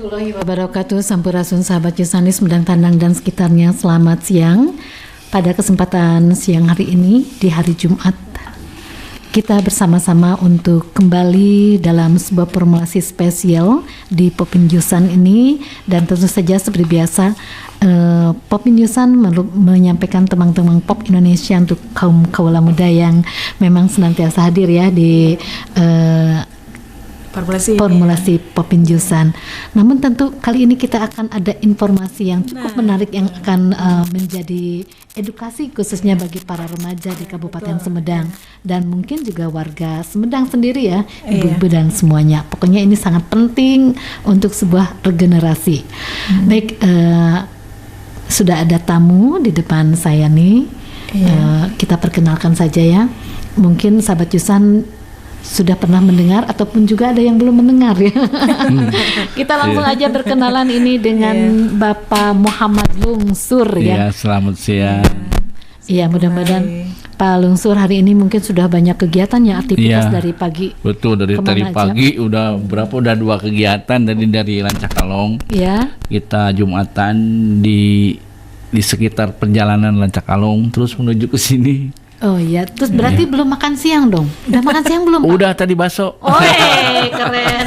Warahmatullahi wabarakatuh. Sampurasun sahabat Yusanis Medang Tandang dan sekitarnya. Selamat siang. Pada kesempatan siang hari ini di hari Jumat, kita bersama-sama untuk kembali dalam sebuah formulasi spesial di Popinjusan ini. Dan tentu saja seperti biasa, Popinjusan menyampaikan temang-temang pop Indonesia untuk kaum kaula muda yang memang senantiasa hadir ya di formulasi Popinjusan. Namun tentu kali ini kita akan ada informasi yang cukup menarik yang akan menjadi edukasi khususnya bagi para remaja di Kabupaten Sumedang dan mungkin juga warga Sumedang sendiri ya, ibu-ibu dan semuanya. Pokoknya ini sangat penting untuk sebuah regenerasi. Baik, sudah ada tamu di depan saya nih. Kita perkenalkan saja ya. Mungkin sahabat Yusan sudah pernah mendengar ataupun juga ada yang belum mendengar ya. Kita langsung aja berkenalan ini dengan Bapak Muhammad Lungsur ya. Selamat siang. Iya, mudah-mudahan Pak Lungsur hari ini mungkin sudah banyak kegiatan ya, aktivitas dari pagi. Betul, dari pagi udah 2 kegiatan dari Lancakalong. Ya. Kita Jumatan di sekitar perjalanan Lancakalong terus menuju ke sini. Oh iya, terus berarti belum makan siang dong? Udah makan siang belum, Pak? Udah tadi bakso. Oh, keren.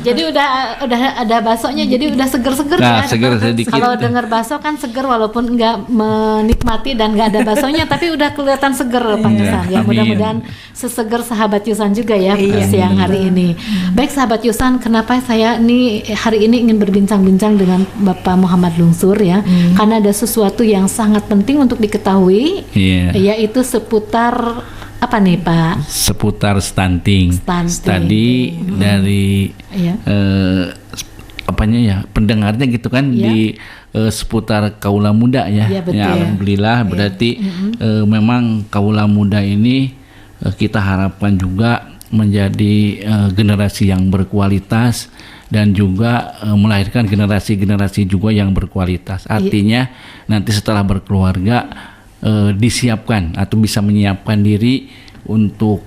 Jadi udah ada baksonya, jadi udah seger-seger nah, ya. Seger sedikit. Kalau dengar bakso kan seger walaupun nggak menikmati dan nggak ada baksonya, tapi udah kelihatan seger Pak Yusan. Ya mudah-mudahan seseger sahabat Yusan juga ya siang hari ini. Baik sahabat Yusan, kenapa saya hari ini ingin berbincang-bincang dengan Bapak Muhammad Lungsur ya? Karena ada sesuatu yang sangat penting untuk diketahui. Yaitu seputar apa nih Pak? Seputar stunting. Tadi dari pendengarnya gitu kan di seputar kaula muda ya. Ya alhamdulillah berarti memang kaula muda ini kita harapkan juga menjadi generasi yang berkualitas dan juga melahirkan generasi-generasi juga yang berkualitas. Artinya nanti setelah berkeluarga disiapkan atau bisa menyiapkan diri untuk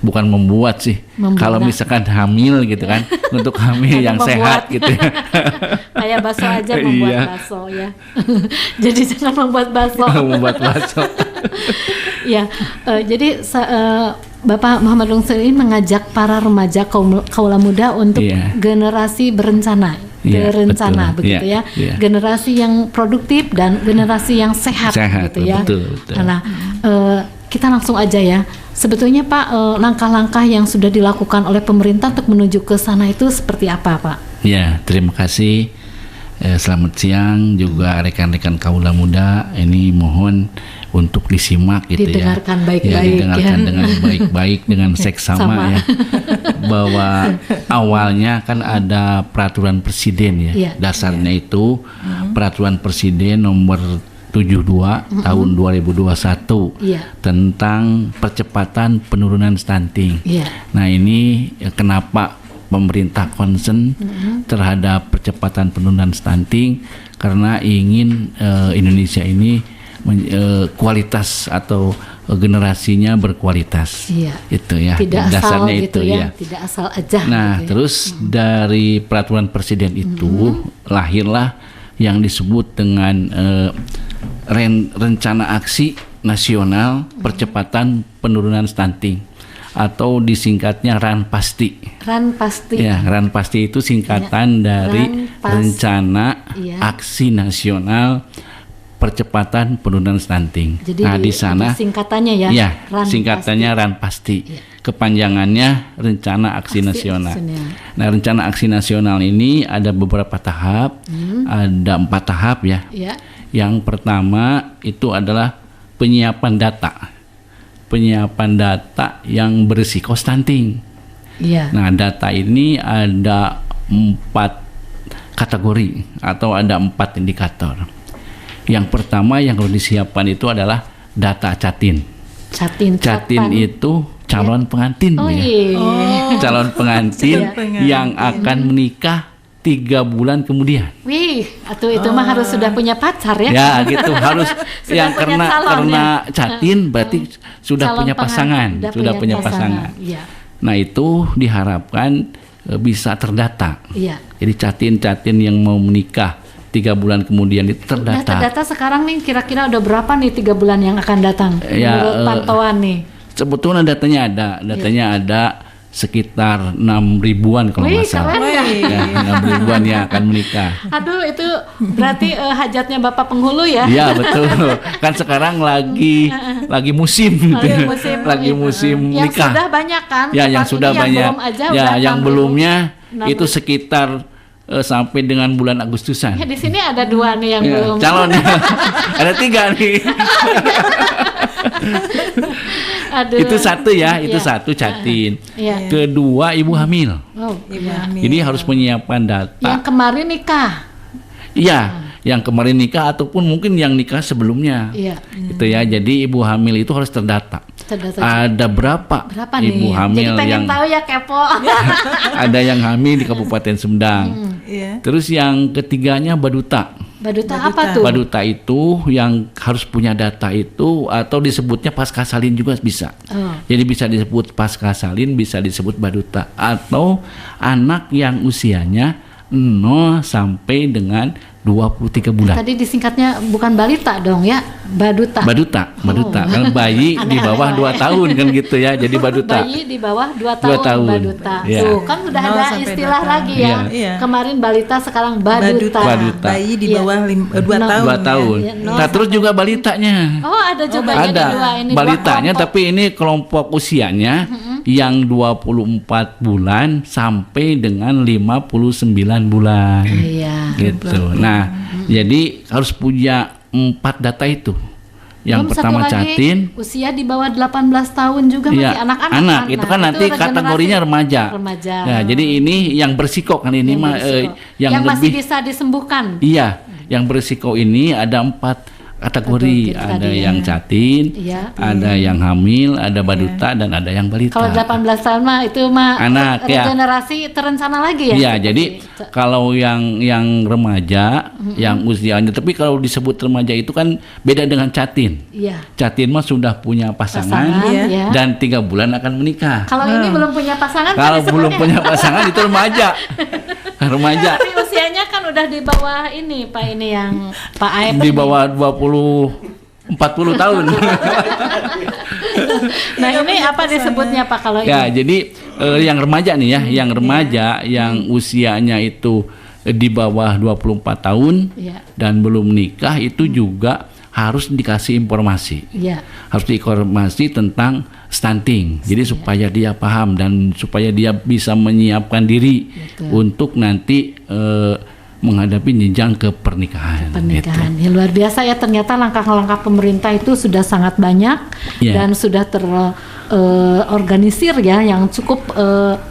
bukan membuat sih, kalau misalkan hamil gitu kan, untuk hamil yang sehat gitu ya. Kayak bakso aja membuat bakso ya. Jadi jangan membuat bakso. Membuat bakso. Ya, jadi Bapak Muhammad Lungsur ini mengajak para remaja kaula muda untuk generasi berencana. Begitu ya. Generasi yang produktif dan generasi yang sehat gitu ya. Betul. Nah, kita langsung aja ya. Sebetulnya Pak, langkah-langkah yang sudah dilakukan oleh pemerintah untuk menuju ke sana itu seperti apa, Pak? Ya, terima kasih. Selamat siang juga rekan-rekan kaula muda. Ini mohon untuk disimak gitu didengarkan ya. Baik-baik didengarkan dengan baik-baik dengan seksama ya. Bahwa awalnya kan ada peraturan presiden ya. Dasarnya itu peraturan presiden nomor 72 tahun 2021 tentang percepatan penurunan stunting. Nah, ini kenapa pemerintah concern terhadap percepatan penurunan stunting, karena ingin Indonesia ini kualitas atau generasinya berkualitas. Itu ya. Tidak dasarnya asal itu gitu ya. Tidak asal aja. Nah, gitu ya. terus dari peraturan presiden itu lahirlah yang disebut dengan rencana aksi nasional percepatan penurunan stunting, atau disingkatnya RANPASTI. Ya, RANPASTI itu singkatan dari rencana aksi nasional percepatan penurunan stunting. Jadi di sana singkatannya ya. Ya, singkatannya RANPASTI. Kepanjangannya rencana aksi nasional. Nah, rencana aksi nasional ini ada beberapa tahap. Ada 4 tahap ya. Yang pertama itu adalah penyiapan data yang berisiko stunting. Nah, data ini ada 4 kategori atau ada 4 indikator. Yang pertama yang harus disiapkan itu adalah data Catin. Catin itu calon pengantin calon pengantin yang akan menikah 3 bulan kemudian. Itu mah harus sudah punya pacar ya? Ya gitu, harus yang karena Catin berarti sudah punya pasangan, Nah itu diharapkan bisa terdata. Iya. Jadi catin-catin yang mau menikah 3 bulan kemudian itu terdata. Data ssekarang nih kira-kira udah berapa nih 3 bulan yang akan datang menurut pantauan nih? Sebetulnya datanya ada sekitar 6.000-an kalau nggak salah. Ya, 6.000-an yang akan menikah. Aduh, itu berarti hajatnya Bapak penghulu ya? Iya betul. Kan sekarang lagi musim, lagi musim yang nikah. Yang sudah banyak kan? Ya, yang sudah banyak. Belum aja ya, yang belumnya 6.000. itu sekitar sampai dengan bulan Agustusan. Ya, di sini ada 2 nih yang belum. Calon ada 3 nih. Aduh. Itu satu ya, itu satu catin. Kedua ibu hamil. Oh, ibu hamil. Ini harus menyiapkan data. Yang kemarin nikah. Iya, yang kemarin nikah ataupun mungkin yang nikah sebelumnya. Iya. Itu ya. Jadi ibu hamil itu harus terdata. Ada berapa ibu nih? hamil Jadi pengen yang tahu ya, kepo. ada yang hamil di Kabupaten Sumedang. Terus yang ketiganya baduta. Baduta apa tuh? Baduta itu yang harus punya data itu atau disebutnya pasca salin juga bisa. Jadi bisa disebut pasca salin, bisa disebut baduta atau anak yang usianya 0 sampai dengan 23 bulan. Tadi disingkatnya bukan balita dong ya, baduta. Baduta. Kan bayi di bawah 2 tahun kan gitu ya. Jadi baduta. Bayi di bawah 2 tahun. Baduta. Ya. Tuh, kan udah ada istilah lagi ya. Iya. Kemarin balita, sekarang baduta. Bayi di bawah 2 tahun. 2 tahun. Ya. Nah, terus juga balitanya. Oh, ada juga ada ini balitanya, tapi ini kelompok usianya yang 24 bulan sampai dengan 59 bulan. Iya. Gitu. Nah, jadi harus punya 4 data itu. Yang pertama catin, usia di bawah 18 tahun juga masih anak-anak. Anak itu kan nanti kategorinya remaja. Nah, jadi ini yang bersiko kan ini mah yang masih bisa disembuhkan. Iya, yang bersiko ini ada 4 kategori, ada yang catin, ada yang hamil, ada baduta dan ada yang balita. Kalau 18 tahun mah itu mah anak regenerasi terencana lagi ya. Iya, jadi kalau yang remaja, yang usianya, tapi kalau disebut remaja itu kan beda dengan catin. Iya. Catin mah sudah punya pasangan dan 3 bulan akan menikah. Kalau ini belum punya pasangan, kalau belum punya pasangan itu remaja. Remaja. Tapi usianya kan udah di bawah ini, Pak, ini yang Pak Aep. Di bawah 40 tahun. Nah, ini apa disebutnya Pak kalau ya, ini? jadi yang remaja nih ya, yang remaja yang usianya itu di bawah 24 tahun dan belum nikah itu juga harus dikasih informasi. Harus diinformasi tentang stunting. Jadi supaya dia paham dan supaya dia bisa menyiapkan diri untuk nanti menghadapi jenjang ke pernikahan. Gitu. Ya, luar biasa ya, ternyata langkah-langkah pemerintah itu sudah sangat banyak dan sudah terorganisir ya, yang cukup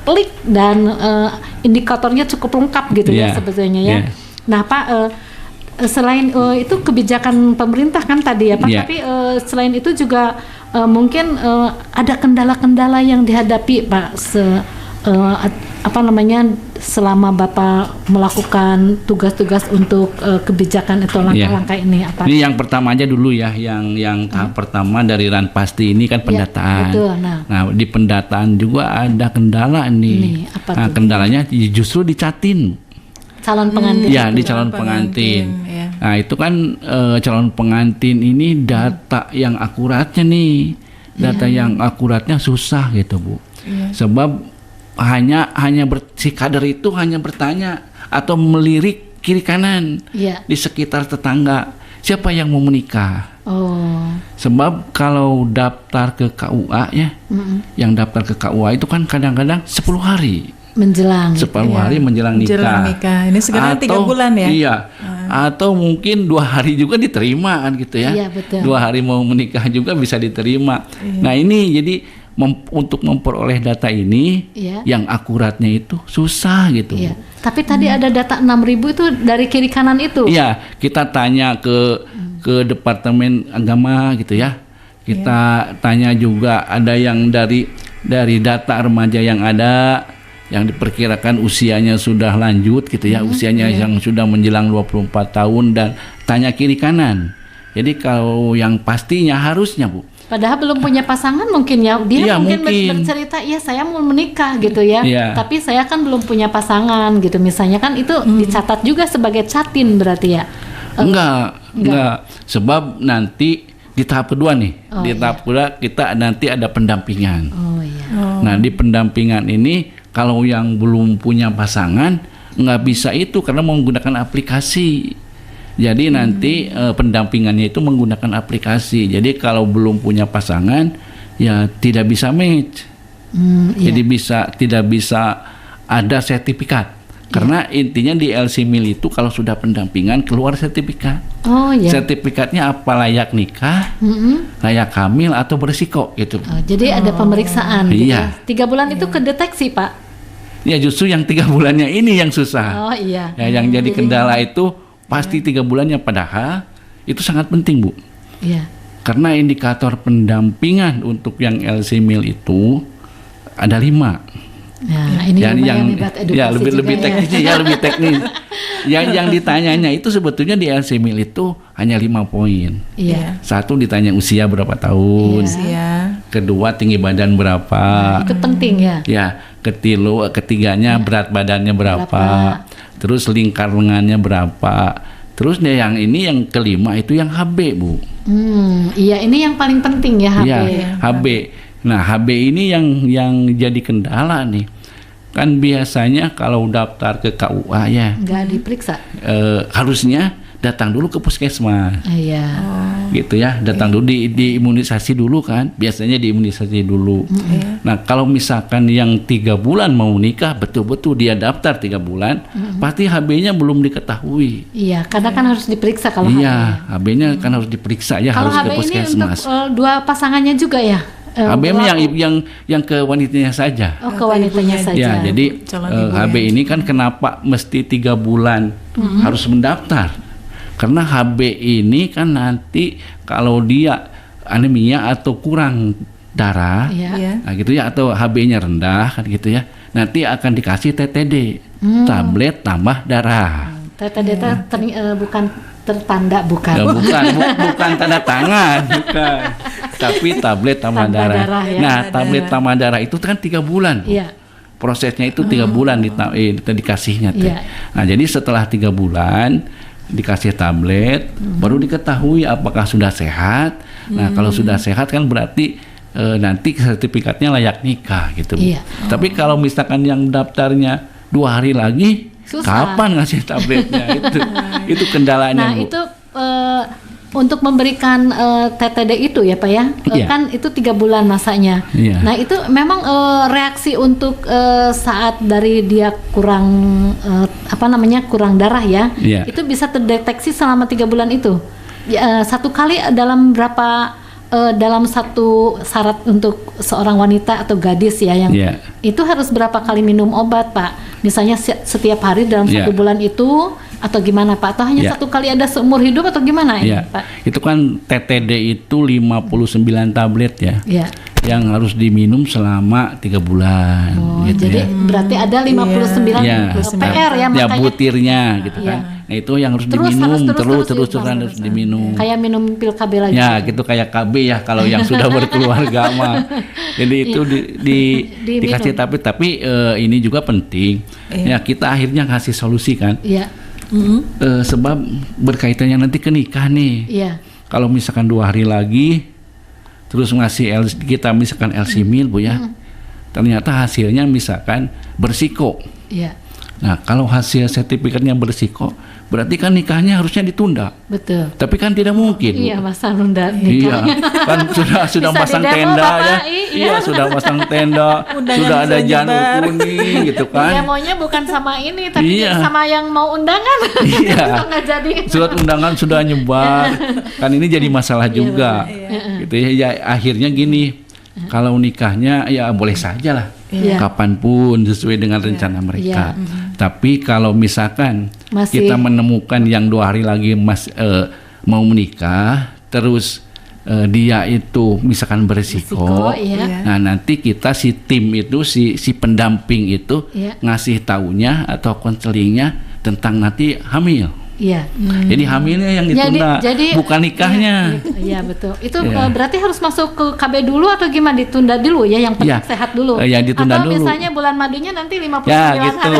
pelik dan indikatornya cukup lengkap gitu ya sebetulnya ya. Nah Pak, selain itu kebijakan pemerintah kan tadi ya Pak, tapi selain itu juga mungkin ada kendala-kendala yang dihadapi Pak selama Bapak melakukan tugas-tugas untuk kebijakan atau langkah-langkah ini apa? Ini yang pertama aja dulu ya, yang tahap pertama dari Ranpasti ini kan pendataan. Betul, nah di pendataan juga ada kendala nih. Kendalanya justru di catin. Calon pengantin. Ya, di calon pengantin. Nah, itu kan calon pengantin ini data yang akuratnya nih. Data yang akuratnya susah gitu, Bu. Sebab hanya si kader itu hanya bertanya atau melirik kiri kanan di sekitar tetangga, siapa yang mau menikah. Sebab kalau daftar ke KUA ya, yang daftar ke KUA itu kan kadang-kadang 10 hari menjelang 10 hari menjelang nikah. Ini sekarang 3 bulan ya. Iya. Atau mungkin 2 hari juga diterima kan gitu ya. 2 hari mau menikah juga bisa diterima. Nah, ini jadi untuk memperoleh data ini yang akuratnya itu susah gitu. Tapi tadi ada data 6.000 itu dari kiri kanan itu. Iya, kita tanya ke Departemen Agama gitu ya. Kita tanya juga ada yang dari data remaja yang ada, yang diperkirakan usianya sudah lanjut gitu ya, usianya yang sudah menjelang 24 tahun dan tanya kiri kanan. Jadi kalau yang pastinya harusnya Bu, Padahal belum punya pasangan mungkin ya. Dia mungkin bercerita, ya saya mau menikah gitu ya. Tapi saya kan belum punya pasangan gitu. Misalnya kan itu dicatat juga sebagai catin berarti ya. Enggak. Sebab nanti di tahap kedua nih. Di tahap kedua kita nanti ada pendampingan. Nah, di pendampingan ini kalau yang belum punya pasangan nggak bisa itu karena menggunakan aplikasi. Jadi nanti pendampingannya itu menggunakan aplikasi. Jadi kalau belum punya pasangan ya tidak bisa match. Jadi tidak bisa ada sertifikat. Karena intinya di LC Mil itu kalau sudah pendampingan keluar sertifikat. Sertifikatnya apa, layak nikah, layak hamil atau berisiko gitu. Jadi ada pemeriksaan gitu. 3 bulan itu kedeteksi, Pak. Ya justru yang 3 bulannya ini yang susah. Ya, yang jadi kendala itu pasti 3 bulannya, padahal itu sangat penting, Bu. Karena indikator pendampingan untuk yang LC Mil itu ada 5. Nah, ini yang lebih teknisnya ya lebih teknis. Yang ditanyanya itu sebetulnya di LC Mil itu hanya 5 poin. 1 ditanya usia berapa tahun. Kedua tinggi badan berapa. Itu penting ya. Ketiganya berat badannya berapa. Terus lingkar lengannya berapa. Terus yang ini yang kelima itu yang HB, Bu. Ini yang paling penting ya, HB. HB. Nah, HB ini yang jadi kendala nih. Kan biasanya kalau daftar ke KUA ya nggak diperiksa. Harusnya datang dulu ke puskesmas. Gitu ya, datang dulu di imunisasi dulu kan. Biasanya diimunisasi dulu. Nah, kalau misalkan yang 3 bulan mau nikah, betul-betul dia daftar 3 bulan, pasti HB-nya belum diketahui. Karena kan harus diperiksa kalau HB-nya kan harus diperiksa ya, kalau harus HB ke puskesmas. Ini untuk 2 pasangannya juga ya? HB yang ke wanitanya saja. Ke wanitanya saja. Ya, jadi HB ini kan kenapa mesti 3 bulan harus mendaftar? Karena HB ini kan nanti kalau dia anemia atau kurang darah, nah gitu ya, atau HB-nya rendah kan gitu ya, nanti akan dikasih TTD, tablet tambah darah. TTD bukan tertanda, bukan tanda tangan, bukan. Tapi tablet tambah darah. Nah, tablet tambah darah itu kan 3 bulan. Prosesnya itu 3 bulan dikasihnya. Nah, jadi setelah 3 bulan dikasih tablet, baru diketahui apakah sudah sehat. Nah, kalau sudah sehat kan berarti nanti sertifikatnya layak nikah gitu. Tapi kalau misalkan yang daftarnya 2 hari lagi, susah. Kapan ngasih tabletnya? itu kendalanya. Nah, Bu. Itu untuk memberikan TTD itu ya, Pak ya. Kan itu 3 bulan masanya. Nah, itu memang reaksi untuk saat dari dia kurang kurang darah ya. Itu bisa terdeteksi selama 3 bulan itu. 1 kali dalam berapa dalam 1 syarat untuk seorang wanita atau gadis ya yang itu harus berapa kali minum obat, Pak? Misalnya setiap hari dalam 1 bulan itu atau gimana, Pak? Atau hanya 1 kali ada seumur hidup atau gimana ini, Pak? Itu kan TTD itu 59 tablet ya. Yang harus diminum selama 3 bulan. Gitu jadi berarti ada 59 PR ya, makanya butirnya gitu kan. Nah, itu yang harus diminum terus harus diminum. Kayak minum pil KB lagi. Ya, gitu kayak KB ya kalau yang sudah berkeluarga mah. Jadi itu dikasih tapi ini juga penting. Ya, kita akhirnya kasih solusi kan. Sebab berkaitannya nanti ke nikah nih. Kalau misalkan 2 hari lagi terus ngasih kita misalkan LC Mil, Bu ya. Ternyata hasilnya misalkan berisiko. Nah, kalau hasil sertifikatnya berisiko, berarti kan nikahnya harusnya ditunda. Betul. Tapi kan tidak mungkin. Masa nunda nikah. Kan sudah pasang tenda ya. Sudah pasang tenda, sudah ada janur kuning gitu kan. Maunya bukan sama ini, tapi sama yang mau undangan. Nggak jadi. Surat undangan sudah nyebar. Kan ini jadi masalah juga. Gitu ya, akhirnya gini. Kalau nikahnya ya boleh saja lah. Kapanpun sesuai dengan rencana mereka. Tapi kalau misalkan kita menemukan yang 2 hari lagi mau menikah, terus dia itu misalkan berisiko, nah nanti kita si tim itu si pendamping itu ngasih taunya atau konselingnya tentang nanti hamil. Iya. Jadi hamilnya yang ditunda, bukan nikahnya. Iya betul. Itu berarti harus masuk ke KB dulu atau gimana, ditunda dulu ya, yang penting sehat dulu. Ya, ditunda atau dulu. misalnya bulan madunya nanti 59 hari.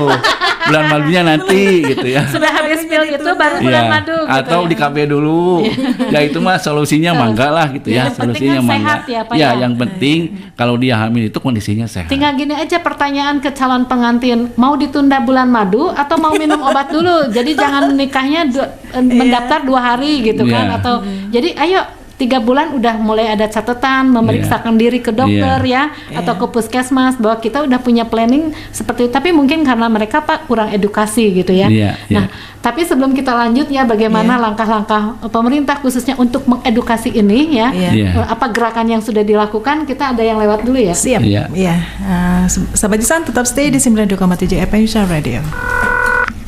Bulan madunya nanti gitu ya. Sudah habis pil itu baru bulan madu gitu. Atau di KB dulu. Ya itu mah solusinya mangga lah gitu ya. Solusinya mangga. Ya, yang penting kalau dia hamil itu kondisinya sehat. Tinggal gini aja pertanyaan ke calon pengantin, mau ditunda bulan madu atau mau minum obat dulu. Jadi jangan nikahnya mendaftar 2 hari gitu kan, atau jadi ayo 3 bulan udah mulai ada catatan, memeriksakan diri ke dokter atau ke puskesmas bahwa kita udah punya planning seperti itu. Tapi mungkin karena mereka Pak kurang edukasi gitu ya. Nah, tapi sebelum kita lanjut ya, bagaimana langkah-langkah pemerintah khususnya untuk mengedukasi ini ya, apa gerakan yang sudah dilakukan, kita ada yang lewat dulu ya. Siap. Sahabat Jisan tetap stay di 92,7 FM Indonesia Radio.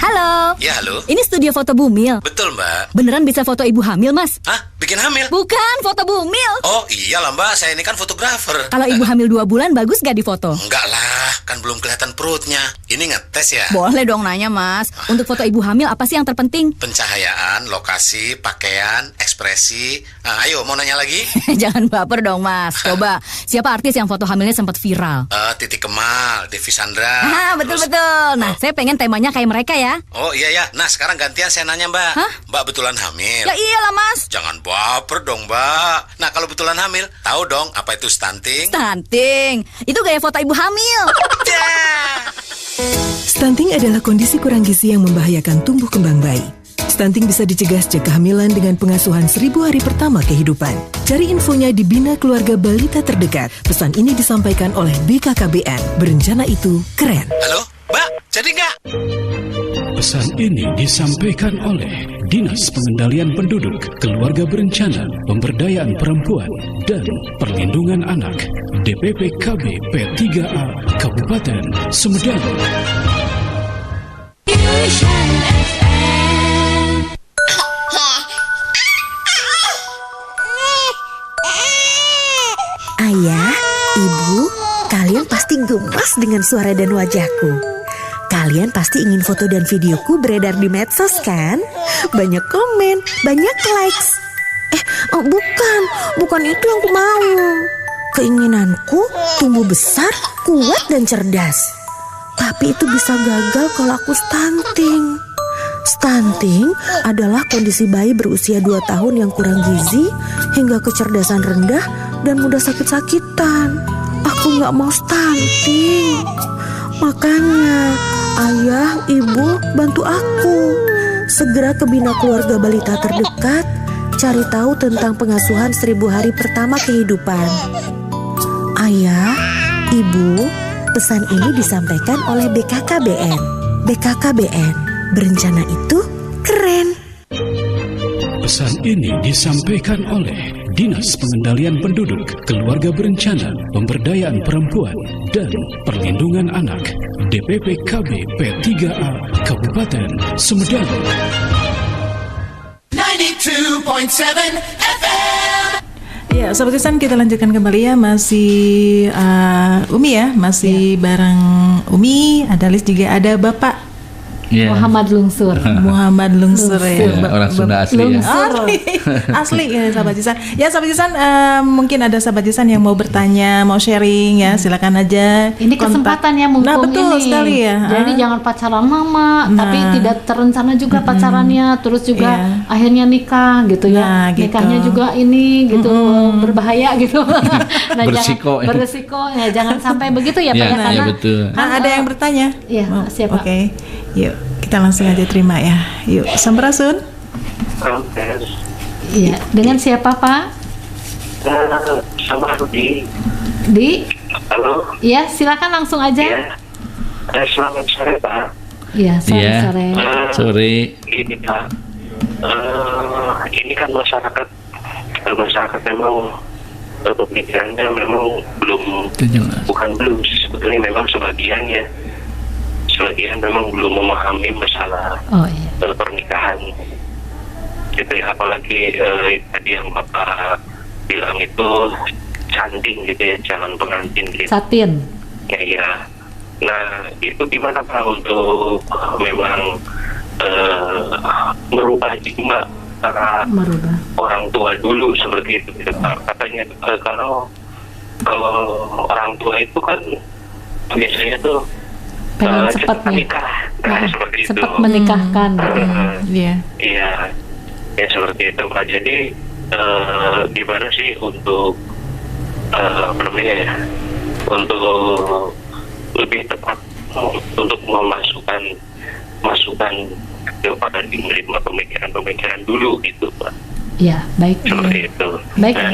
Halo. Ya, halo. Ini studio foto Bumil. Betul, Mbak. Beneran bisa foto ibu hamil, Mas? Hah? Bikin hamil? Bukan, foto Bumil. Oh, iyalah, Mbak. Saya ini kan fotografer. Kalau ibu hamil 2 bulan, bagus gak difoto? Enggak lah, kan belum kelihatan perutnya. Ini ngetes ya? Boleh dong nanya, Mas. Untuk foto ibu hamil, apa sih yang terpenting? Pencahayaan, lokasi, pakaian, ekspresi. Nah, ayo, mau nanya lagi? Jangan baper dong, Mas. Coba, siapa artis yang foto hamilnya sempat viral? Titi Kemal, Devi Sandra. Betul-betul. Nah, saya pengen temanya kayak mereka ya. Oh, iya. Nah, sekarang gantian saya nanya, Mbak. Hah? Mbak betulan hamil? Ya iyalah, Mas. Jangan baper dong, Mbak. Nah, kalau betulan hamil, tahu dong apa itu stunting? Stunting? Itu gaya foto ibu hamil. Stunting adalah kondisi kurang gizi yang membahayakan tumbuh kembang bayi. Stunting bisa dicegah sejak kehamilan dengan pengasuhan 1000 hari pertama kehidupan. Cari infonya di Bina Keluarga Balita terdekat. Pesan ini disampaikan oleh BKKBN. Berencana itu keren. Halo, Mbak, jadi nggak? Pesan ini disampaikan oleh Dinas Pengendalian Penduduk, Keluarga Berencana, Pemberdayaan Perempuan, dan Perlindungan Anak, DPP KB P3A, Kabupaten Sumedang. Ayah, Ibu, kalian pasti gemas dengan suara dan wajahku. Kalian pasti ingin foto dan videoku beredar di medsos kan? Banyak komen, banyak likes. Bukan itu yang ku mau. Keinginanku tumbuh besar, kuat dan cerdas. Tapi itu bisa gagal kalau aku stunting. Stunting adalah kondisi bayi berusia 2 tahun yang kurang gizi hingga kecerdasan rendah dan mudah sakit-sakitan. Aku gak mau stunting. Makanya, Ayah, Ibu, bantu aku. Segera ke Bina Keluarga Balita terdekat, cari tahu tentang pengasuhan 1000 hari pertama kehidupan. Ayah, Ibu, pesan ini disampaikan oleh BKKBN. BKKBN, berencana itu keren. Pesan ini disampaikan oleh Dinas Pengendalian Penduduk, Keluarga Berencana, Pemberdayaan Perempuan, dan Perlindungan Anak, DPP KB P3A, Kabupaten Sumedang. 92.7 FM. Ya, Sobat Jisan, kita lanjutkan kembali ya. Masih Umi ya, masih bareng Umi, ada Lis juga, ada Bapak Muhammad Lungsur. Muhammad Lungsur ya. Orang Sunda asli Lungsur. Asli ya, Sahabat Jisan. Ya, Sahabat Jisan, mungkin ada Sahabat Jisan yang mau bertanya, mau sharing ya, silakan aja. Ini kesempatan ya, mumpung nah, betul ini. Sekali ya. Jadi jangan pacaran lama, tapi tidak terencana juga pacarannya, terus juga akhirnya nikah gitu ya. Gitu. Nikahnya juga ini gitu berbahaya gitu. Nah, berisiko ya, jangan sampai begitu ya, Pak ya, karena betul. Ada yang bertanya? Iya, siapa? Oke. Yuk, kita langsung aja terima ya. Yuk, Sampurasun. Iya, dengan siapa Pak? Sama Rudi. Di? Halo. Iya, silakan langsung aja. Iya. Selamat sore Pak. Iya, selamat sore. Sore. Ini Pak, ini kan masyarakat memang pemikirannya memang belum sebetulnya memang sebagian memang belum memahami masalah pernikahan gitu ya, apalagi tadi yang Bapak bilang itu canting gitu ya, calon pengantin gitu. Satin. Ya. Nah, itu gimana Pak untuk memang merubah stigma para orang tua dulu seperti itu. Katanya kalau orang tua itu kan biasanya tuh pengen cepat nikah, seperti itu. Cepat menikahkan. Iya. Iya, ya seperti itu Pak. Jadi gimana sih untuk apa namanya ya, untuk lebih tepat untuk memasukkan masukan kepada menerima pemikiran dulu gitu Pak. Ya, baik. Seperti itu. Baik. Dan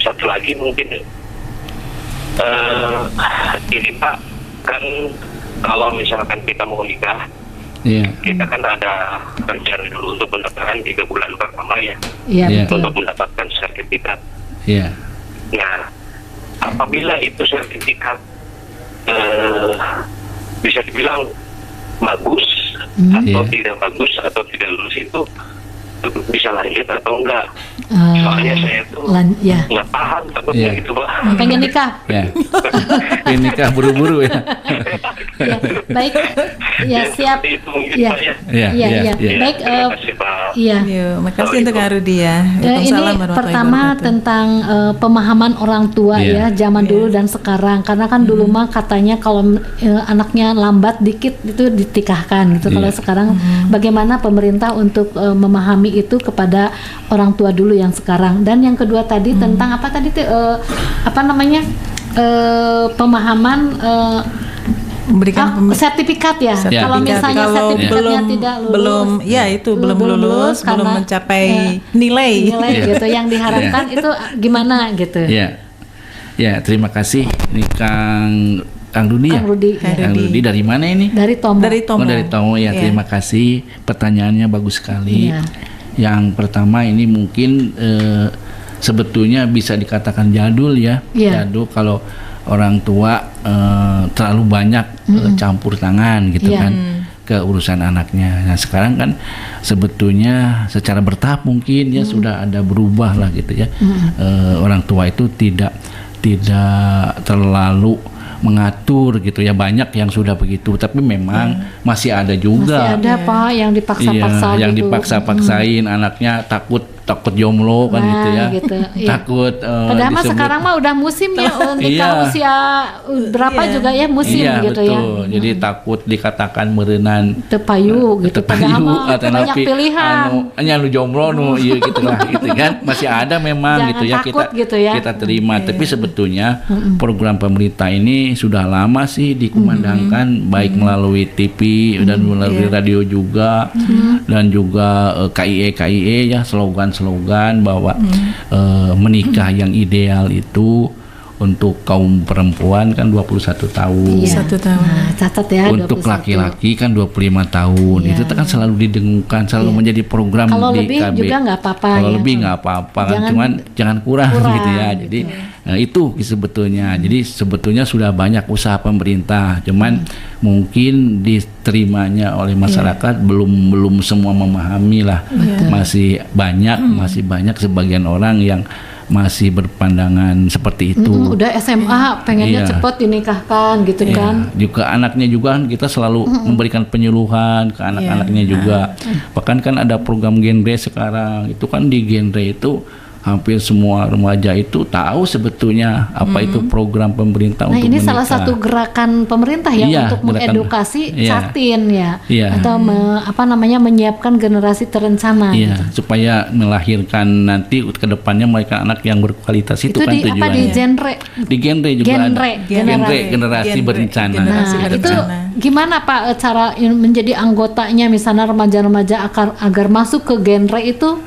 satu lagi mungkin ini Pak, kan kalau misalkan kita mau nikah, kita kan ada rencana dulu untuk mendapatkan 3 bulan pertama ya, untuk mendapatkan sertifikat. Nah, apabila itu sertifikat bisa dibilang bagus atau tidak bagus atau tidak lulus, itu bisa lanjut atau enggak? Soalnya saya tuh nggak paham takutnya gitu Pak. Pengen nikah? Pengen nikah buru-buru ya. Baik, ya siap. Baik. Makasih untuk Kak Rudi ya. Ini pertama tentang pemahaman orang tua ya, zaman dulu dan sekarang. Karena kan dulu mah katanya kalau anaknya lambat dikit itu ditikahkan gitu. Kalau sekarang bagaimana pemerintah untuk memahami itu kepada orang tua dulu yang sekarang. Dan yang kedua tadi tentang apa tadi pemahaman memberikan sertifikat ya. Kalau misalnya sertifikatnya tidak lulus, belum lulus, belum mencapai nilai gitu yang diharapkan itu gimana gitu. Ya, terima kasih ini Kang Rudi ya. Kang Rudi dari mana ini? Dari Tomo. Dari Tomo ya. Terima kasih, pertanyaannya bagus sekali. Yang pertama ini mungkin sebetulnya bisa dikatakan jadul ya. Jadul kalau orang tua terlalu banyak campur tangan gitu kan ke urusan anaknya. Nah sekarang kan sebetulnya secara bertahap mungkin ya sudah ada berubah lah gitu ya. Orang tua itu tidak terlalu mengatur gitu ya, banyak yang sudah begitu, tapi memang masih ada juga. Masih ada Pak yang dipaksa-paksa gitu. Yang dipaksa-paksain anaknya takut jomblo kan gitu ya. Takut padahal mah sekarang mah udah musim ya nikah usia berapa juga ya musim gitu betul. Ya. Jadi takut dikatakan meureunan tepayu gitu. Padahal mah banyak pilihan. Nya lu jomblo nu ieu gitu lah gitu kan. Masih ada memang gitu ya, kita terima. Tapi sebetulnya program pemerintah ini sudah lama sih dikumandangkan baik melalui TV dan melalui radio juga dan juga KIE ya, slogan bahwa menikah yang ideal itu untuk kaum perempuan kan 21 tahun. 1 tahun. Nah, catat ya. Untuk laki-laki kan 25 tahun. Itu kan selalu didengungkan, selalu menjadi program kalau di KB. Kalau lebih juga nggak apa-apa. Kalau lebih nggak apa-apa, cuman jangan kurang gitu ya. Jadi itu sebetulnya. Jadi sebetulnya sudah banyak usaha pemerintah, cuman mungkin diterimanya oleh masyarakat belum semua memahami lah. Masih banyak sebagian orang yang masih berpandangan seperti itu. Udah SMA pengennya cepat dinikahkan gitu kan. Juga anaknya juga kita selalu memberikan penyuluhan ke anak-anaknya juga. Bahkan kan ada program genre sekarang. Itu kan di genre itu hampir semua remaja itu tahu sebetulnya apa itu program pemerintah untuk menikah. Nah, ini salah satu gerakan pemerintah ya untuk mengedukasi Cartin atau menyiapkan generasi terencana gitu. Supaya melahirkan nanti ke depannya mereka anak yang berkualitas itu kan tujuannya. Di genre juga generasi berencana. Itu gimana Pak cara menjadi anggotanya misalnya remaja-remaja agar masuk ke genre itu?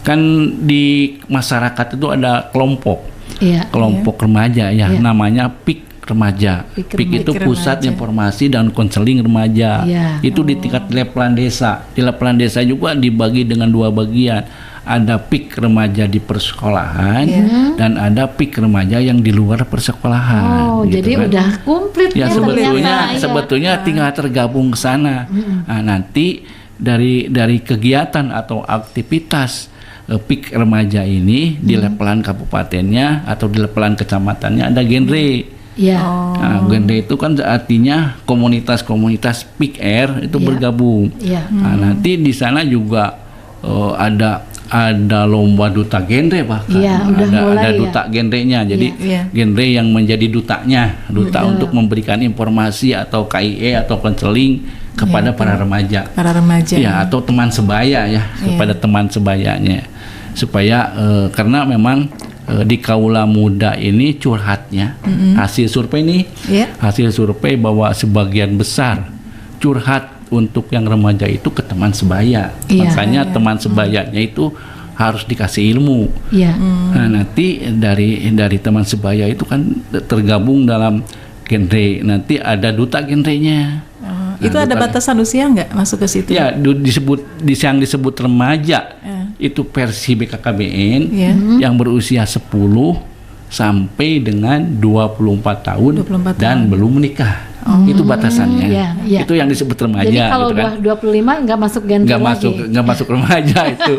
Kan di masyarakat itu ada kelompok remaja namanya PIK Remaja. PIK itu Pusat Informasi dan Konseling Remaja. Itu di tingkat levelan desa. Di levelan desa juga dibagi dengan 2 bagian. Ada PIK remaja di persekolahan dan ada PIK remaja yang di luar persekolahan. Gitu jadi kan. Udah komplit ya sebetulnya tinggal tergabung ke sana. Nah, nanti dari kegiatan atau aktivitas PIK remaja ini di levelan kabupatennya atau di levelan kecamatannya ada genre. Ya. Nah, genre itu kan artinya komunitas-komunitas Peak Air itu bergabung. Ya. Nah, nanti di sana juga ada lomba duta genre bahkan. Ya, ada duta genrenya. Jadi genre yang menjadi dutanya, untuk memberikan informasi atau KIE atau konseling kepada para remaja. Ya, atau teman sebaya ya, kepada teman sebayanya. Supaya karena memang di Kaula Muda ini curhatnya hasil survei bahwa sebagian besar curhat untuk yang remaja itu ke teman sebaya. Makanya teman sebayanya itu harus dikasih ilmu. Nah, nanti dari teman sebaya itu kan tergabung dalam genre. Nanti ada duta genrenya. Itu ada batasan usia nggak masuk ke situ? Ya, yang disebut remaja itu versi BKKBN yang berusia 10 sampai dengan 24 tahun dan belum menikah. Itu batasannya. Itu yang disebut remaja. Jadi kalau gitu kan. 25 nggak masuk genre nggak masuk remaja itu.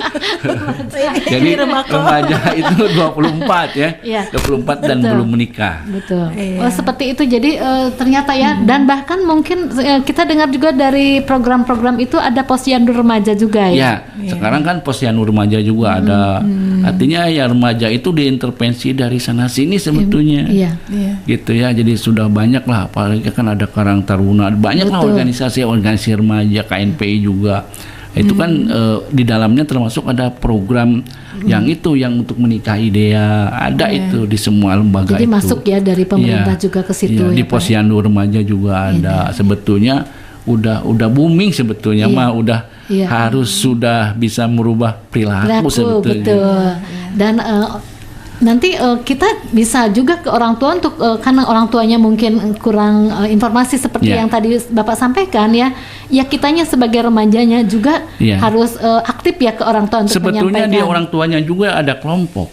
Jadi remaja itu 24 ya. 24 dan belum menikah. Betul. Oh, seperti itu. Jadi ternyata ya, dan bahkan mungkin kita dengar juga dari program-program itu ada posyandu remaja juga ya. Sekarang kan posyandu remaja juga ada. Artinya ya remaja itu diintervensi dari sana sini sebetulnya. Gitu ya. Jadi sudah banyak lah, apalagi kan ada Karang Taruna, banyak lah organisasi remaja, KNPI juga. Itu kan di dalamnya termasuk ada program yang untuk menikahi Dea, ada itu di semua lembaga. Jadi itu masuk ya dari pemerintah juga ke situ. Di posyandu remaja juga ada. Sebetulnya udah booming sebetulnya harus sudah bisa merubah perilaku sebetulnya. Betul. Dan nanti kita bisa juga ke orang tua untuk karena orang tuanya mungkin kurang informasi seperti yang tadi Bapak sampaikan ya kitanya sebagai remajanya juga harus aktif ya ke orang tua untuk sebetulnya menyampaikan. Dia orang tuanya juga ada kelompok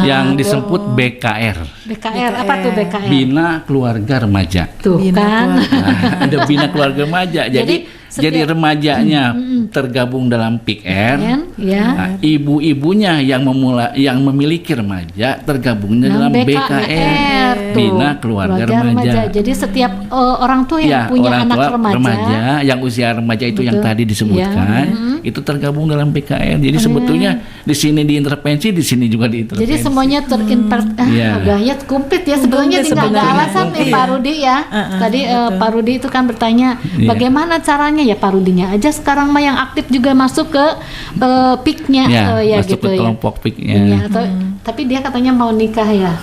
yang disebut BKR. BKR apa tuh BKR? Bina Keluarga Remaja. Tuh kan. Ada Bina Keluarga Remaja. Jadi remajanya tergabung dalam Peak Air. Nah, ibu-ibunya yang memiliki remaja tergabungnya dalam BKR. Bina Keluarga Remaja. Jadi setiap orang tua yang punya anak remaja yang usia remaja itu yang tadi disebutkan itu tergabung dalam BKR. Jadi sebetulnya di sini diintervensi, di sini juga diintervensi. Jadi semuanya udahnya komplit ya sebetulnya, tidak ada alasan nih Pak Rudi ya. Tadi Pak Rudi itu kan bertanya bagaimana caranya ya, Pak Rudinya aja sekarang mah yang aktif juga masuk ke PIK-nya masuk gitu ke kelompok PIK-nya. Tapi dia katanya mau nikah ya.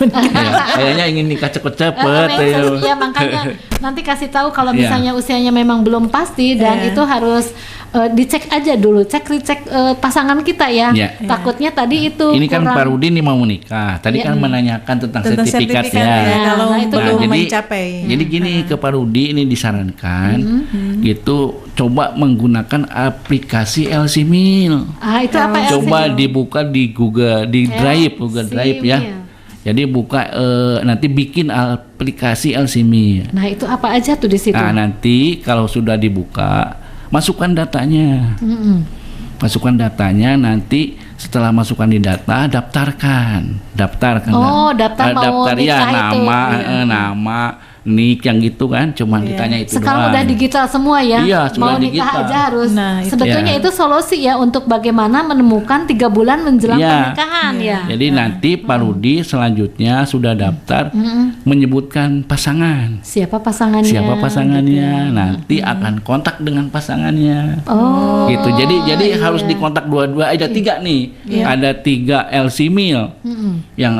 Kayaknya ingin nikah cepet-cepet. Ya makanya nanti kasih tahu kalau misalnya usianya memang belum pasti dan itu harus dicek aja dulu, cek pasangan kita ya. Takutnya tadi itu ini kan Pak Rudi nih mau menikah. Tadi kan menanyakan tentang sertifikat ya. Kalau itu belum mencapai. Jadi gini ke Pak Rudi ini disarankan gitu, coba menggunakan aplikasi Elsimil. Itu apa Elsimil? Coba dibuka di Google Drive ya. Jadi buka nanti bikin aplikasi Elsimil. Nah, itu apa aja tuh di situ? Nah, nanti kalau sudah dibuka, masukkan datanya. Masukkan datanya, nanti setelah masukkan di data, daftarkan. Daftar mau nikah nama, nik yang gitu kan, cuman ditanya itu sekarang doang. Udah digital semua ya. Mau nikah digital aja harus. Sebetulnya itu solusi ya untuk bagaimana menemukan 3 bulan menjelang pernikahan ya. Jadi nanti Pak Rudi selanjutnya sudah daftar menyebutkan pasangan. Siapa pasangannya? Gitu. Nanti akan kontak dengan pasangannya. Gitu. Jadi harus dikontak dua-dua. Ada 3 nih. Ada 3 Elsimil yang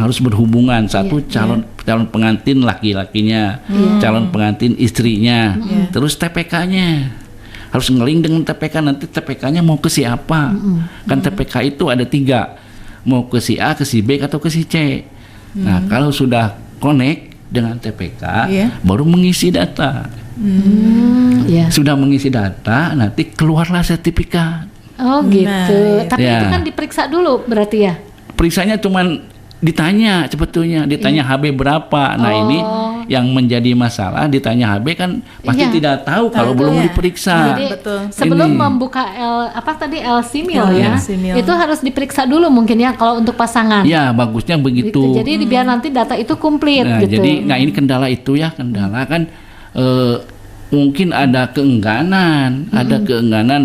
harus berhubungan. Satu calon pengantin laki-lakinya, calon pengantin istrinya, terus TPK-nya harus ngeling dengan TPK. Nanti TPK-nya mau ke siapa? Kan TPK itu ada 3, mau ke si A, ke si B, atau ke si C. Nah, kalau sudah connect dengan TPK, baru mengisi data. Sudah mengisi data, nanti keluarlah sertifikat. Gitu. Tapi itu kan diperiksa dulu berarti ya? Periksanya cuman ditanya sebetulnya, HB berapa. Nah ini yang menjadi masalah, ditanya HB kan pasti tidak tahu kalau belum diperiksa. Jadi sebelum membuka LC Mil itu harus diperiksa dulu mungkin ya kalau untuk pasangan. Ya bagusnya begitu. Gitu. Jadi biar nanti data itu komplit. Nah, gitu. Jadi ini kendala itu ya, kendala kan mungkin ada keengganan,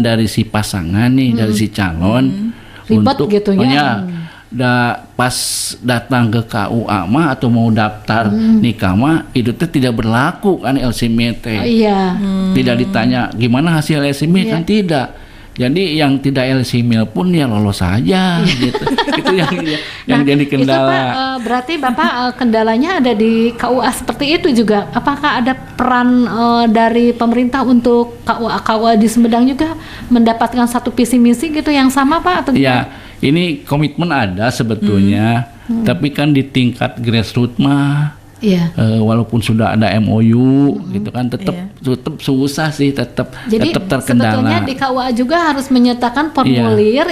dari si pasangan nih, dari si calon ribet untuk gitu ya. Pas datang ke KUA mah atau mau daftar nikah mah itu teh tidak berlaku kan LC-MIL teh. Tidak ditanya gimana hasil LC-MIL kan tidak. Jadi yang tidak LC-MIL pun ya lolos saja gitu. Itu yang jadi kendala. Itu Pak, berarti Bapak kendalanya ada di KUA seperti itu juga. Apakah ada peran dari pemerintah untuk KUA di Sumedang juga mendapatkan satu visi misi gitu yang sama Pak atau gimana? Ini komitmen ada sebetulnya, tapi kan di tingkat grassroots mah, walaupun sudah ada MOU, gitu kan, tetap susah sih, tetap terkendala. Sebetulnya di KUA juga harus menyertakan formulir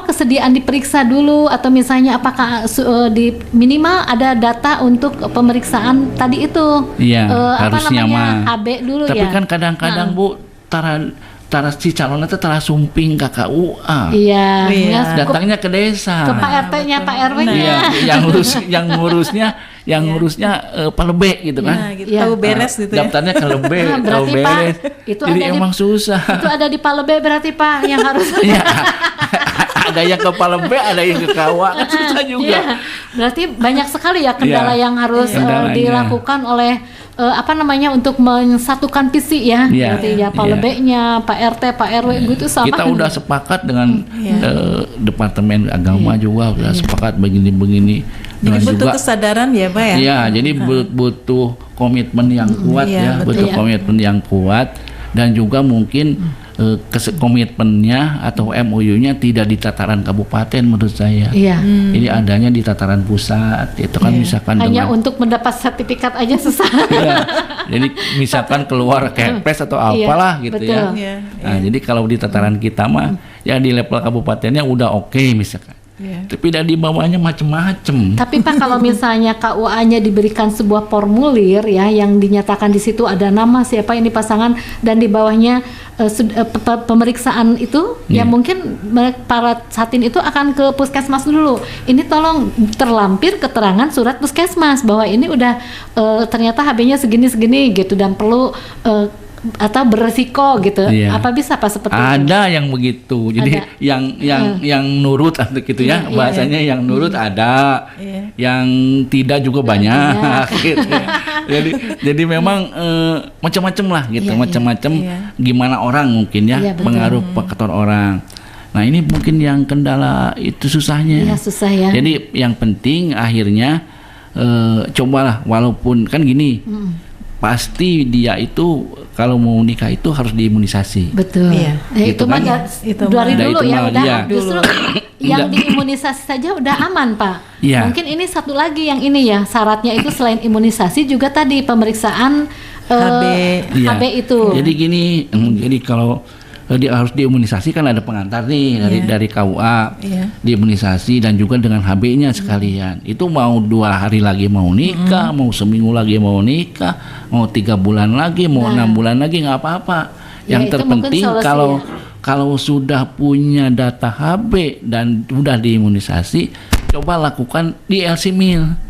kesediaan diperiksa dulu atau misalnya apakah di minimal ada data untuk pemeriksaan tadi itu, harusnya mah. HB dulu tapi kan kadang-kadang Bu, si calon itu telah sumping ke KUA. Datangnya ke desa. Ke Pak RT-nya, Pak RW-nya. Yang ngurusnya Pak Lebe gitu kan. Tahu beres gitu ya. Daftarnya ke Lebe, tahu beres. Itu jadi emang susah. Itu ada di Pak Lebe berarti Pak yang harus. Ada yang ke Pak Lebe, ada yang ke KUA, kan susah juga. Berarti banyak sekali ya kendala yang harus dilakukan oleh untuk mensatukan visi ya. Berarti Pak Lebenya, Pak RT, Pak RW gitu sama. Kita udah sepakat dengan Departemen Agama juga udah sepakat begini-begini. Jadi butuh kesadaran ya Pak ya? Iya, jadi butuh komitmen yang kuat butuh komitmen yang kuat dan juga mungkin komitmennya atau MOU-nya tidak di tataran kabupaten menurut saya. Ini adanya di tataran pusat. Itu kan misalkan hanya untuk mendapat sertifikat aja susah. Jadi misalkan keluar Kepres atau apalah gitu ya. Nah, jadi kalau di tataran kita mah ya di level kabupatennya udah oke misalkan. Tapi dari bawahnya macam-macam. Tapi Pak kalau misalnya KUA-nya diberikan sebuah formulir ya yang dinyatakan di situ ada nama siapa ini pasangan dan di bawahnya pemeriksaan itu ya mungkin para satin itu akan ke puskesmas dulu. Ini tolong terlampir keterangan surat puskesmas bahwa ini udah ternyata HB-nya segini-segini gitu dan perlu atau beresiko gitu. Apa bisa Pak seperti itu? Ada yang begitu. Jadi yang nurut atau gitu ya. Bahasanya yang nurut ada. Yang tidak juga banyak gitu. Jadi memang macam-macam lah gitu. Macam-macam gimana orang mungkin ya pengaruh faktor orang. Nah, ini mungkin yang kendala itu susahnya. Susah ya. Jadi yang penting akhirnya cobalah walaupun kan gini. Pasti dia itu kalau mau nikah itu harus diimunisasi. Betul. Gitu itu mah dari dulu ya udah. Justru yang diimunisasi saja udah aman Pak. Mungkin ini satu lagi yang ini ya syaratnya itu selain imunisasi juga tadi pemeriksaan HB itu. Jadi gini, jadi kalau dia harus diimunisasi kan ada pengantar nih dari KUA diimunisasi dan juga dengan HB-nya sekalian. Itu mau 2 hari lagi mau nikah, mau seminggu lagi mau nikah, mau 3 bulan lagi, mau 6 bulan lagi nggak apa-apa. Yang terpenting kalau sudah punya data HB dan sudah diimunisasi, coba lakukan di LC-MIL.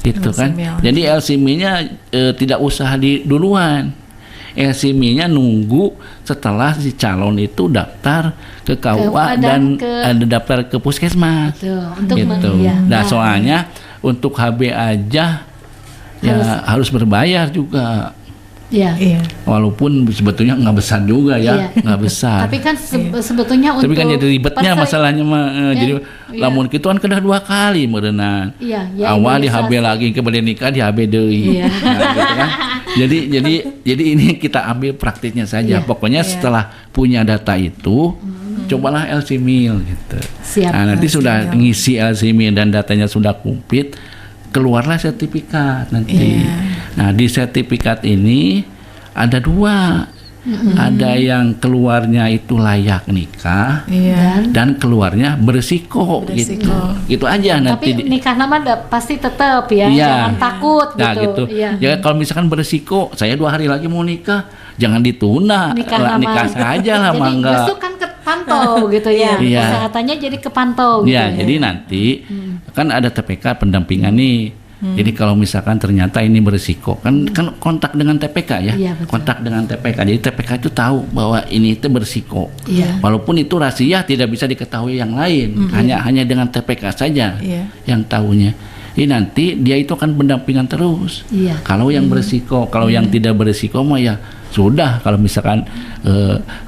Gitu kan. Jadi LC-MIL-nya tidak usah duluan. LC-MIL-nya nunggu setelah si calon itu daftar ke KUA dan ada daftar ke puskesmas. Gitu. Nah, soalnya untuk HB aja harus berbayar juga. Walaupun sebetulnya nggak besar juga nggak besar. Tapi kan sebetulnya untuk. Tapi kan jadi ribetnya masalahnya mah. Jadi lamun gitu kan kena 2 kali merenang. Awal di HB lagi kemudian nikah di HB deui. Nah, gitu kan. Jadi ini kita ambil praktiknya saja. Pokoknya setelah punya data itu, cobalah LC-MIL gitu. Nah, nanti sudah ngisi LC-MIL dan datanya sudah komplit, keluarlah sertifikat nanti. Nah, di sertifikat ini ada 2. Ada yang keluarnya itu layak nikah, dan keluarnya berisiko. Gitu. Gitu aja nanti. Tapi nikah nama pasti tetap ya, jangan takut nah, gitu. Ya kalau misalkan berisiko, saya 2 hari lagi mau nikah, jangan ditunda, nikah saja lah, mangga. Jadi kan kepantau gitu ya, kesehatannya jadi kepantau. Gitu ya. Jadi nanti kan ada TPK pendampingan nih. Jadi kalau misalkan ternyata ini berisiko, kan kontak dengan TPK ya, kontak dengan TPK. Jadi TPK itu tahu bahwa ini itu berisiko. Walaupun itu rahasia tidak bisa diketahui yang lain, hanya dengan TPK saja yang tahunya. Jadi nanti dia itu akan pendampingan terus. Kalau yang berisiko, kalau yang tidak berisiko mah ya sudah. Kalau misalkan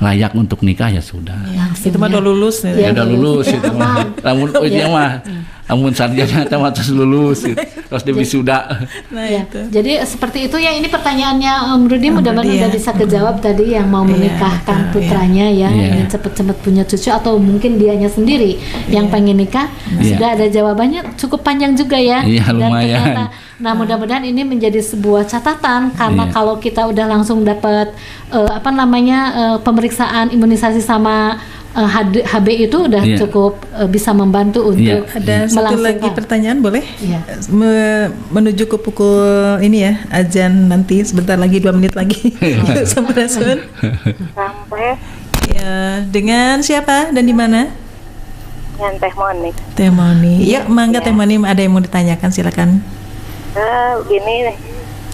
layak untuk nikah ya sudah. Itu mah udah lulus. Udah lulus itu mah. Namun sarjana terus lulus, terus dia wisuda. Jadi seperti itu ya. Ini pertanyaannya Om Rudi, mudah-mudahan udah bisa kejawab tadi yang mau menikahkan putranya ya, ingin cepet-cepet punya cucu, atau mungkin dianya sendiri yang pengen nikah. Sudah ada jawabannya, cukup panjang juga ya. Dan lumayan. Ternyata, nah mudah-mudahan ini menjadi sebuah catatan, karena kalau kita udah langsung dapat pemeriksaan imunisasi sama HB itu udah cukup bisa membantu untuk ada satu lagi pertanyaan, boleh? Menuju ke pukul ini ya, azan nanti sebentar lagi, 2 menit lagi. Sampai. Ya, dengan siapa dan di mana? Dengan Teh Moni. Teh Moni. Yuk, mangga Teh Moni, ada yang mau ditanyakan, silakan. Gini nih,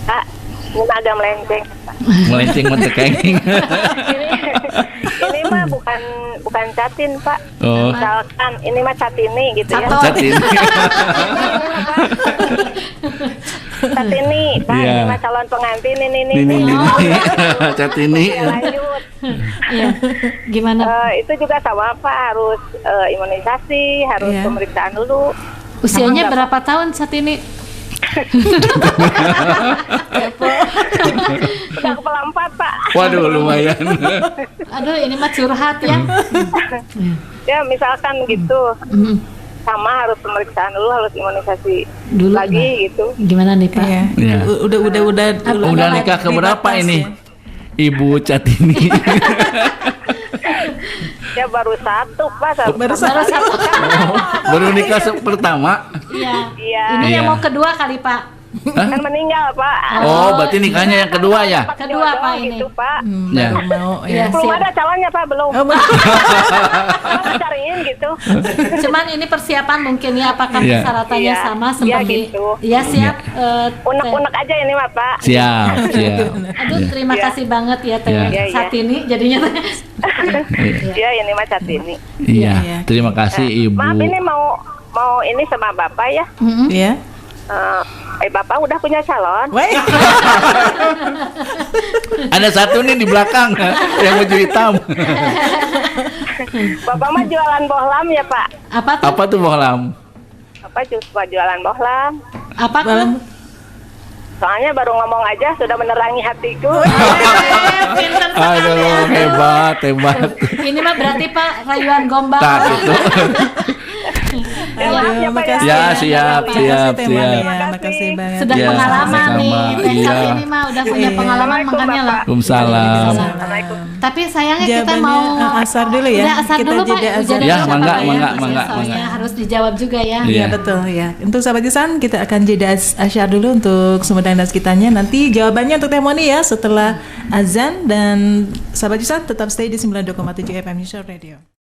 Kak, ini agak melenceng. Melenceng mata kenging. Ini mah bukan catin, Pak. Misalkan ini mah catini gitu ya. Catini. Catini, Pak. Ini mah calon pengantin ini. Catini. Lanjut. Gimana? Itu juga sama, Pak. Harus imunisasi, harus pemeriksaan dulu. Usianya berapa tahun saat ini? Udah kepala 4, Pak. Waduh, lumayan. Aduh, ini mah curhat ya. Ya, misalkan gitu. Sama harus pemeriksaan dulu, harus imunisasi dulu lagi gitu. Gimana nih, Pak? Udah nikah ke berapa ini? Ibu Catini. Ya baru 1, Pak. Baru satu. Baru nikah pertama? Iya. Ini yang mau kedua kali, Pak. Kan meninggal, Pak. Oh, berarti nikahnya yang kedua ya? Kedua, Pak, ini. Gitu, Pak. Belum ada calonnya, Pak, belum. Cariin gitu. Cuman ini persiapan mungkin ya, apakah persyaratannya sama seperti gitu. Ya, siap. Unek-unek aja ini mah, Pak. Siap. Aduh, terima kasih banget ya Teh Satini jadinya. Iya, ini mah Satini. Iya, terima kasih Ibu. Maaf, ini mau ini sama Bapak ya. Iya. Bapak udah punya calon. Ada satu nih di belakang yang baju hitam. Bapak mah jualan bohlam ya, Pak? Apa tuh bohlam? Bapak suka jualan bohlam. Apa tuh? Soalnya baru ngomong aja sudah menerangi hatiku. Aduh, hebat. Ini mah berarti Pak rayuan gombal. Gitu. Siap. Makasih banget. Sudah pengalaman nih. Ini mah udah punya pengalaman, makanya lah. Waalaikumsalam. Tapi sayangnya kita mau asar dulu ya. Asar dulu, Pak. Ya, mangga. Soalnya harus dijawab juga ya. Iya, betul ya. Untuk sahabat Jusan, kita akan jeda asyar dulu untuk sumedang dan sekitarnya. Nanti jawabannya untuk Teh Moni ya setelah azan. Dan sahabat Jusan tetap stay di 92,7 FM News Radio.